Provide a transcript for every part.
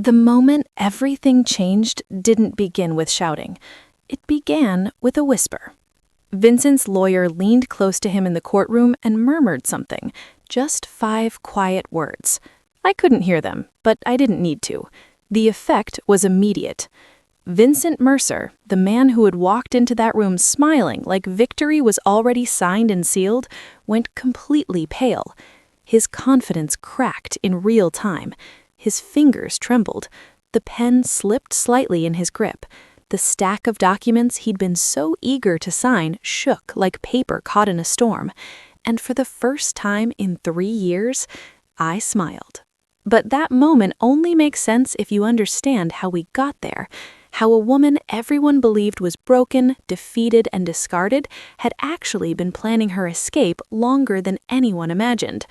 The moment everything changed didn't begin with shouting. It began with a whisper. Vincent's lawyer leaned close to him in the courtroom and murmured something, just 5 quiet words. I couldn't hear them, but I didn't need to. The effect was immediate. Vincent Mercer, the man who had walked into that room smiling like victory was already signed and sealed, went completely pale. His confidence cracked in real time. His fingers trembled. The pen slipped slightly in his grip. The stack of documents he'd been so eager to sign shook like paper caught in a storm. And for the first time in 3 years, I smiled. But that moment only makes sense if you understand how we got there. How a woman everyone believed was broken, defeated, and discarded had actually been planning her escape longer than anyone imagined.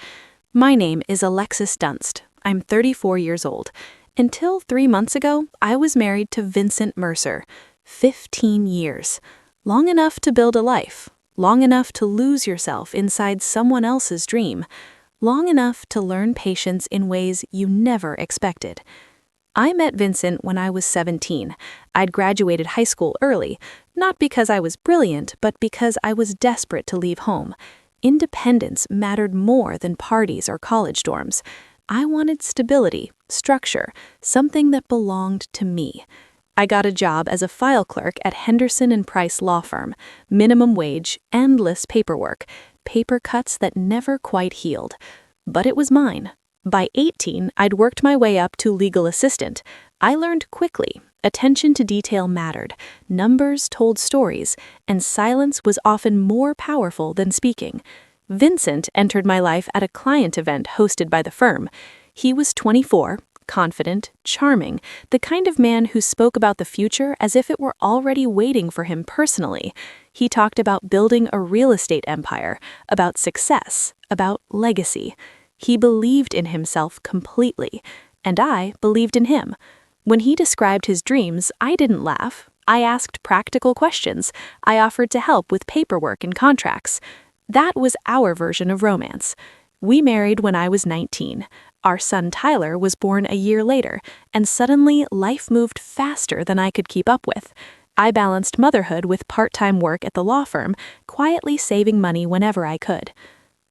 My name is Alexis Dunst. I'm 34 years old. Until 3 months ago, I was married to Vincent Mercer. 15 years. Long enough to build a life. Long enough to lose yourself inside someone else's dream. Long enough to learn patience in ways you never expected. I met Vincent when I was 17. I'd graduated high school early, not because I was brilliant, but because I was desperate to leave home. Independence mattered more than parties or college dorms. I wanted stability, structure, something that belonged to me. I got a job as a file clerk at Henderson & Price law firm. Minimum wage, endless paperwork, paper cuts that never quite healed. But it was mine. By 18, I'd worked my way up to legal assistant. I learned quickly. Attention to detail mattered. Numbers told stories, and silence was often more powerful than speaking. Vincent entered my life at a client event hosted by the firm. He was 24, confident, charming, the kind of man who spoke about the future as if it were already waiting for him personally. He talked about building a real estate empire, about success, about legacy. He believed in himself completely, and I believed in him. When he described his dreams, I didn't laugh. I asked practical questions. I offered to help with paperwork and contracts. That was our version of romance. We married when I was 19. Our son Tyler was born a year later, and suddenly life moved faster than I could keep up with. I balanced motherhood with part-time work at the law firm, quietly saving money whenever I could.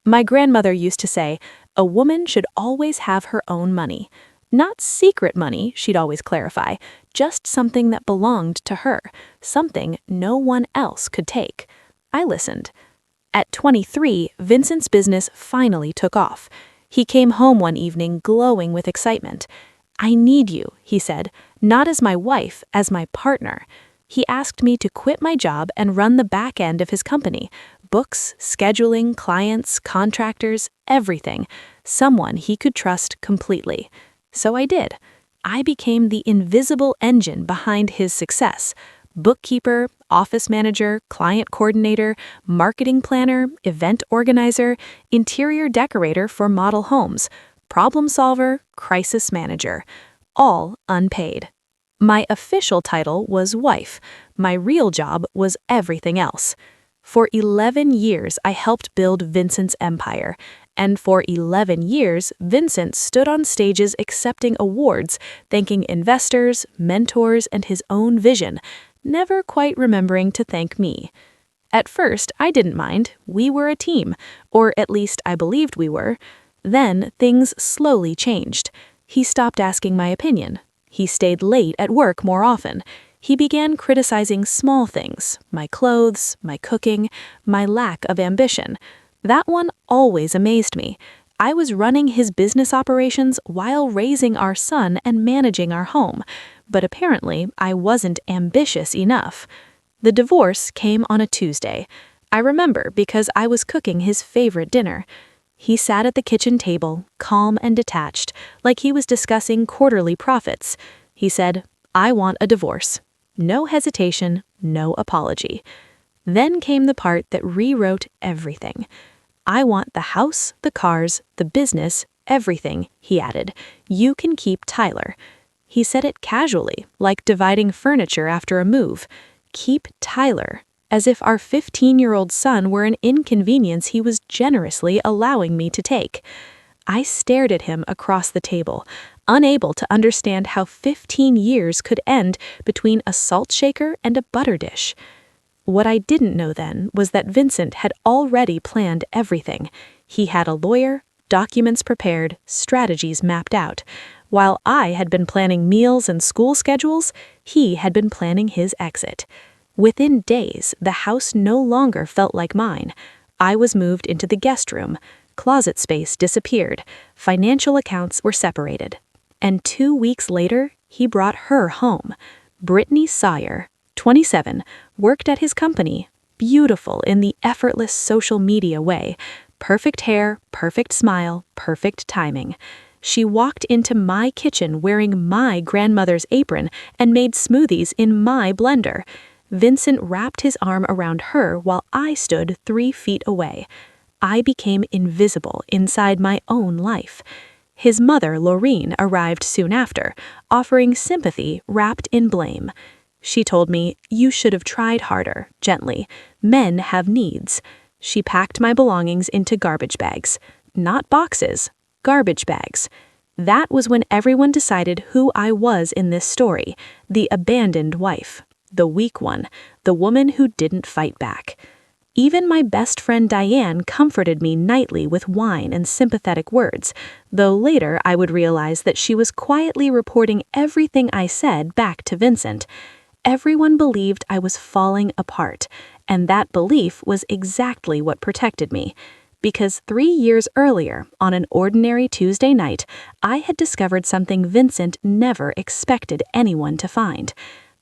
My grandmother used to say, "A woman should always have her own money." Not secret money, she'd always clarify, just something that belonged to her, something no one else could take. I listened. At 23, Vincent's business finally took off. He came home one evening glowing with excitement. "I need you," he said, "not as my wife, as my partner." He asked me to quit my job and run the back end of his company. Books, scheduling, clients, contractors, everything. Someone he could trust completely. So I did. I became the invisible engine behind his success. Bookkeeper, office manager, client coordinator, marketing planner, event organizer, interior decorator for model homes, problem solver, crisis manager. All unpaid. My official title was wife. My real job was everything else. For 11 years, I helped build Vincent's empire. And for 11 years, Vincent stood on stages accepting awards, thanking investors, mentors, and his own vision, never quite remembering to thank me. At first, I didn't mind. We were a team, or at least I believed we were. Then, things slowly changed. He stopped asking my opinion. He stayed late at work more often. He began criticizing small things, my clothes, my cooking, my lack of ambition. That one always amazed me. I was running his business operations while raising our son and managing our home, but apparently I wasn't ambitious enough. The divorce came on a Tuesday. I remember because I was cooking his favorite dinner. He sat at the kitchen table, calm and detached, like he was discussing quarterly profits. He said, "I want a divorce." No hesitation, no apology. Then came the part that rewrote everything. "I want the house, the cars, the business, everything," he added. "You can keep Tyler." He said it casually, like dividing furniture after a move. Keep Tyler, as if our 15-year-old son were an inconvenience he was generously allowing me to take. I stared at him across the table. unable to understand how 15 years could end between a salt shaker and a butter dish. What I didn't know then was that Vincent had already planned everything. He had a lawyer, documents prepared, strategies mapped out. While I had been planning meals and school schedules, he had been planning his exit. Within days, the house no longer felt like mine. I was moved into the guest room. Closet space disappeared. Financial accounts were separated. And 2 weeks later, he brought her home. Brittany Sawyer, 27, worked at his company, beautiful in the effortless social media way. Perfect hair, perfect smile, perfect timing. She walked into my kitchen wearing my grandmother's apron and made smoothies in my blender. Vincent wrapped his arm around her while I stood 3 feet away. I became invisible inside my own life. His mother, Laureen, arrived soon after, offering sympathy wrapped in blame. She told me, "You should have tried harder," gently. "Men have needs." She packed my belongings into garbage bags. Not boxes, garbage bags. That was when everyone decided who I was in this story, the abandoned wife, the weak one, the woman who didn't fight back. Even my best friend Diane comforted me nightly with wine and sympathetic words, though later I would realize that she was quietly reporting everything I said back to Vincent. Everyone believed I was falling apart, and that belief was exactly what protected me. Because 3 years earlier, on an ordinary Tuesday night, I had discovered something Vincent never expected anyone to find.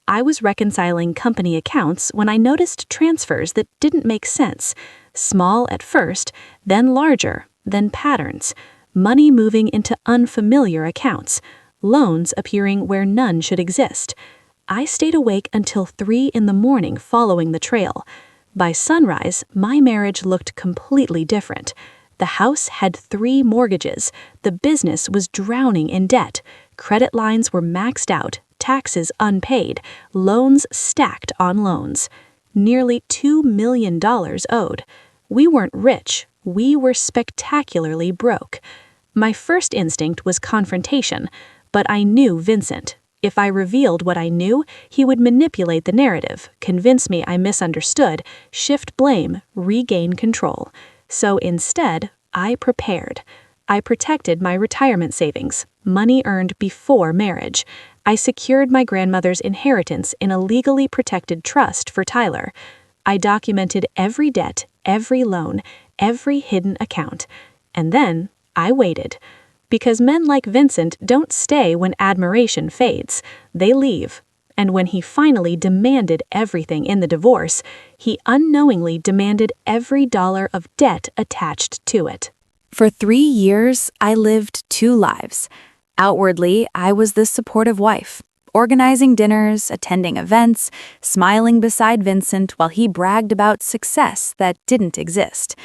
I was reconciling company accounts when I noticed transfers that didn't make sense. Small at first, then larger, then patterns. Money moving into unfamiliar accounts. Loans appearing where none should exist. I stayed awake until 3 in the morning following the trail. By sunrise, my marriage looked completely different. The house had 3 mortgages. The business was drowning in debt. Credit lines were maxed out, taxes unpaid, loans stacked on loans. Nearly $2 million owed. We weren't rich. We were spectacularly broke. My first instinct was confrontation, but I knew Vincent. If I revealed what I knew, he would manipulate the narrative, convince me I misunderstood, shift blame, regain control. So instead, I prepared. I protected my retirement savings, money earned before marriage. I secured my grandmother's inheritance in a legally protected trust for Tyler. I documented every debt, every loan, every hidden account. And then I waited. Because men like Vincent don't stay when admiration fades. They leave. And when he finally demanded everything in the divorce, he unknowingly demanded every dollar of debt attached to it. For 3 years, I lived 2 lives. Outwardly, I was the supportive wife, organizing dinners, attending events, smiling beside Vincent while he bragged about success that didn't exist.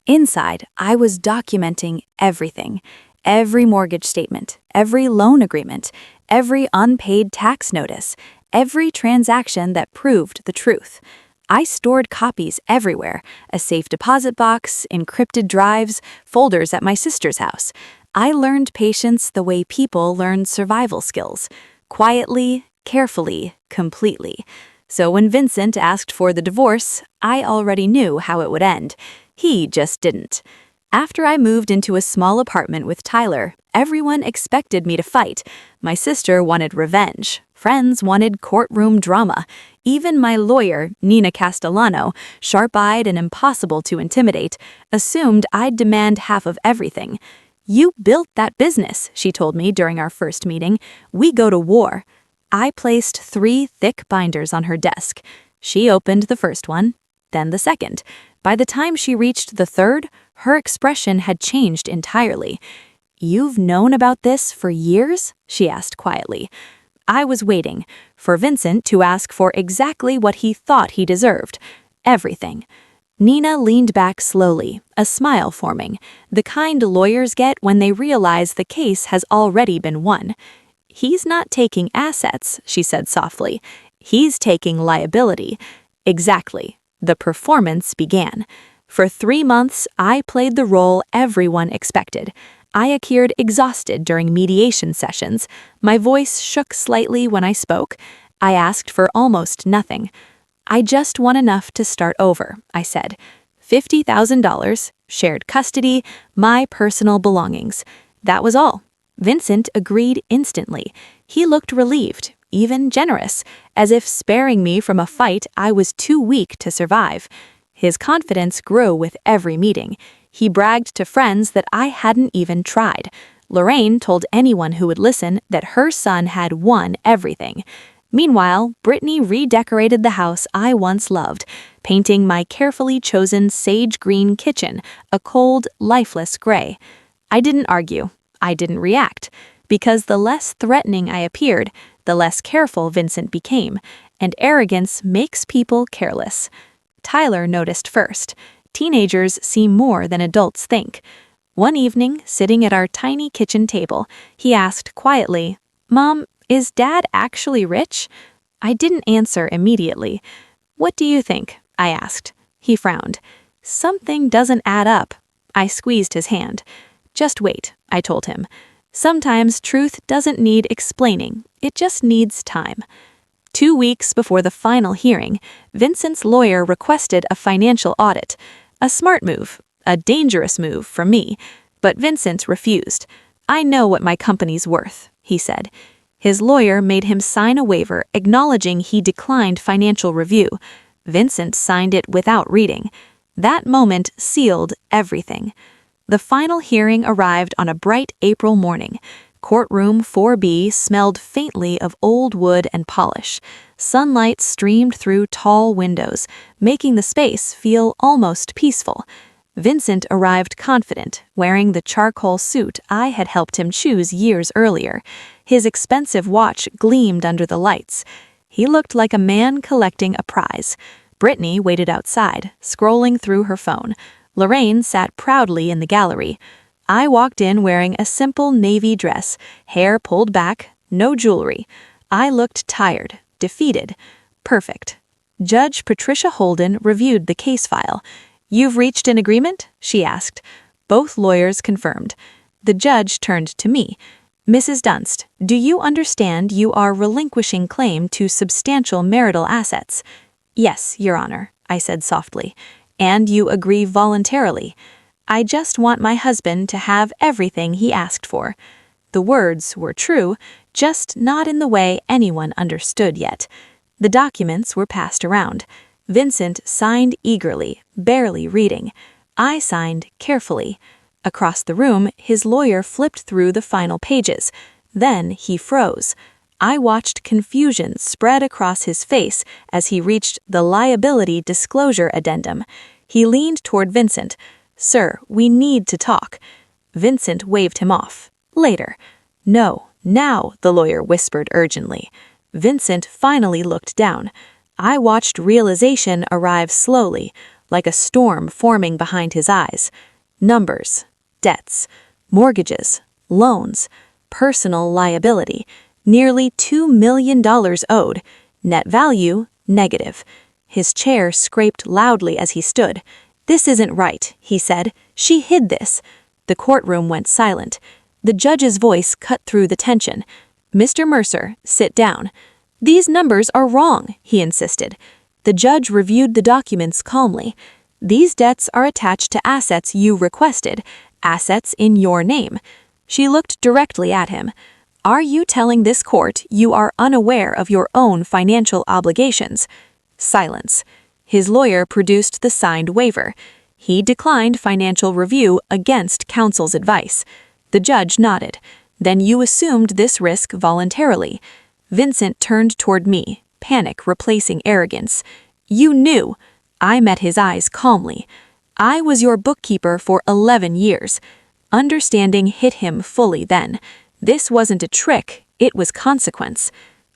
Inside, I was documenting everything. Every mortgage statement, every loan agreement, every unpaid tax notice, every transaction that proved the truth. I stored copies everywhere, a safe deposit box, encrypted drives, folders at my sister's house. I learned patience the way people learn survival skills, quietly, carefully, completely. So when Vincent asked for the divorce, I already knew how it would end. He just didn't. After I moved into a small apartment with Tyler, everyone expected me to fight. My sister wanted revenge. Friends wanted courtroom drama. Even my lawyer, Nina Castellano, sharp-eyed and impossible to intimidate, assumed I'd demand half of everything. "You built that business," she told me during our first meeting. "We go to war." I placed 3 thick binders on her desk. She opened the first one, then the second. By the time she reached the third, her expression had changed entirely. "You've known about this for years?" she asked quietly. I was waiting for Vincent to ask for exactly what he thought he deserved. Everything. Nina leaned back slowly, a smile forming, the kind lawyers get when they realize the case has already been won. "He's not taking assets," she said softly. "He's taking liability." Exactly. The performance began. For 3 months, I played the role everyone expected. I appeared exhausted during mediation sessions. My voice shook slightly when I spoke. I asked for almost nothing. I just want enough to start over, I said. $50,000, shared custody, my personal belongings. That was all. Vincent agreed instantly. He looked relieved, even generous, as if sparing me from a fight I was too weak to survive. His confidence grew with every meeting. He bragged to friends that I hadn't even tried. Lorraine told anyone who would listen that her son had won everything. Meanwhile, Brittany redecorated the house I once loved, painting my carefully chosen sage green kitchen a cold, lifeless gray. I didn't argue. I didn't react. Because the less threatening I appeared, the less careful Vincent became, and arrogance makes people careless. Tyler noticed first. Teenagers see more than adults think. One evening, sitting at our tiny kitchen table, he asked quietly, "Mom, is Dad actually rich?" I didn't answer immediately. "What do you think?" I asked. He frowned. "Something doesn't add up." I squeezed his hand. "Just wait," I told him. Sometimes truth doesn't need explaining, it just needs time. 2 weeks before the final hearing, Vincent's lawyer requested a financial audit. A smart move, a dangerous move for me, but Vincent refused. "I know what my company's worth," he said. His lawyer made him sign a waiver acknowledging he declined financial review. Vincent signed it without reading. That moment sealed everything. The final hearing arrived on a bright April morning. Courtroom 4B smelled faintly of old wood and polish. Sunlight streamed through tall windows, making the space feel almost peaceful. Vincent arrived confident, wearing the charcoal suit I had helped him choose years earlier. His expensive watch gleamed under the lights. He looked like a man collecting a prize. Brittany waited outside, scrolling through her phone. Lorraine sat proudly in the gallery. I walked in wearing a simple navy dress, hair pulled back, no jewelry. I looked tired, defeated. Perfect. Judge Patricia Holden reviewed the case file. "You've reached an agreement?" she asked. Both lawyers confirmed. The judge turned to me. "Mrs. Dunst, do you understand you are relinquishing claim to substantial marital assets?" "Yes, Your Honor," I said softly. "And you agree voluntarily?" "I just want my husband to have everything he asked for." The words were true, just not in the way anyone understood yet. The documents were passed around. Vincent signed eagerly, barely reading. I signed carefully. Across the room, his lawyer flipped through the final pages. Then he froze. I watched confusion spread across his face as he reached the liability disclosure addendum. He leaned toward Vincent. "Sir, we need to talk." Vincent waved him off. "Later." "No, now," the lawyer whispered urgently. Vincent finally looked down. I watched realization arrive slowly, like a storm forming behind his eyes. Numbers, debts, mortgages, loans, personal liability, nearly $2 million owed, net value negative. His chair scraped loudly as he stood. "This isn't right," he said. "She hid this." The courtroom went silent. The judge's voice cut through the tension. "Mr. Mercer, sit down." "These numbers are wrong," he insisted. The judge reviewed the documents calmly. "These debts are attached to assets you requested, assets in your name." She looked directly at him. "Are you telling this court you are unaware of your own financial obligations?" Silence. His lawyer produced the signed waiver. He declined financial review against counsel's advice. The judge nodded. "Then you assumed this risk voluntarily." Vincent turned toward me, panic replacing arrogance. "You knew." I met his eyes calmly. "I was your bookkeeper for 11 years." Understanding hit him fully then. This wasn't a trick, it was consequence.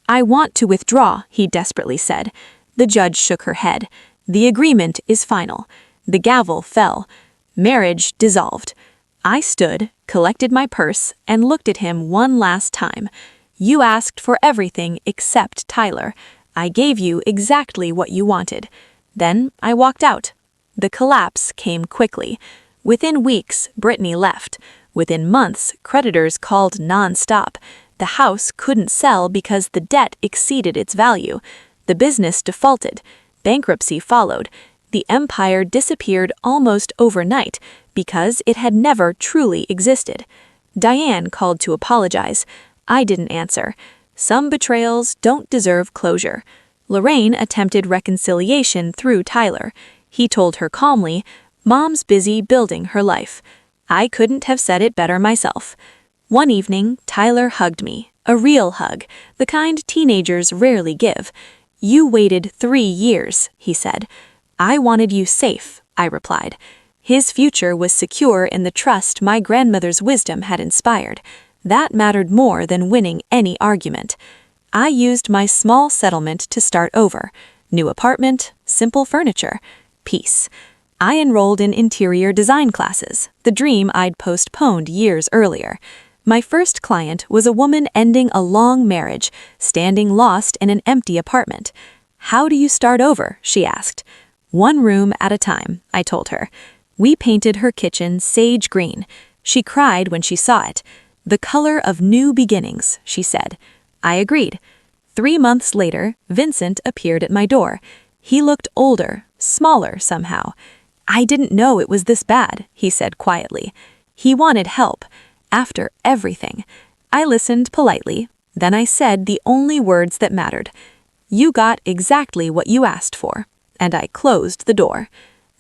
"I want to withdraw," he desperately said. The judge shook her head. "The agreement is final." The gavel fell. Marriage dissolved. I stood, collected my purse, and looked at him one last time. "You asked for everything except Tyler. I gave you exactly what you wanted." Then I walked out. The collapse came quickly. Within weeks, Brittany left. Within months, creditors called non-stop. The house couldn't sell because the debt exceeded its value. The business defaulted. Bankruptcy followed. The empire disappeared almost overnight because it had never truly existed. Diane called to apologize. I didn't answer. Some betrayals don't deserve closure. Lorraine attempted reconciliation through Tyler. He told her calmly, "Mom's busy building her life." I couldn't have said it better myself. One evening, Tyler hugged me. A real hug, the kind teenagers rarely give. "You waited 3 years," he said. "I wanted you safe," I replied. His future was secure in the trust my grandmother's wisdom had inspired. That mattered more than winning any argument. I used my small settlement to start over. New apartment, simple furniture, peace. I enrolled in interior design classes, the dream I'd postponed years earlier. My first client was a woman ending a long marriage, standing lost in an empty apartment. "How do you start over?" she asked. "One room at a time," I told her. We painted her kitchen sage green. She cried when she saw it. "The color of new beginnings," she said. I agreed. 3 months later, Vincent appeared at my door. He looked older, smaller somehow. "I didn't know it was this bad," he said quietly. He wanted help. After everything. I listened politely. Then I said the only words that mattered. "You got exactly what you asked for." And I closed the door.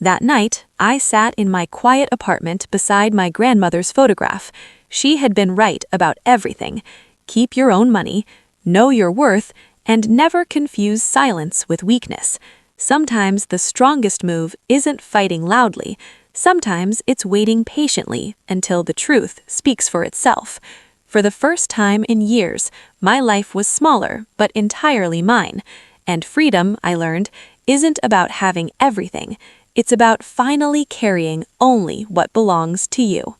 That night, I sat in my quiet apartment beside my grandmother's photograph. She had been right about everything. Keep your own money, know your worth, and never confuse silence with weakness. Sometimes the strongest move isn't fighting loudly. Sometimes it's waiting patiently until the truth speaks for itself. For the first time in years, my life was smaller, but entirely mine. And freedom, I learned, isn't about having everything. It's about finally carrying only what belongs to you.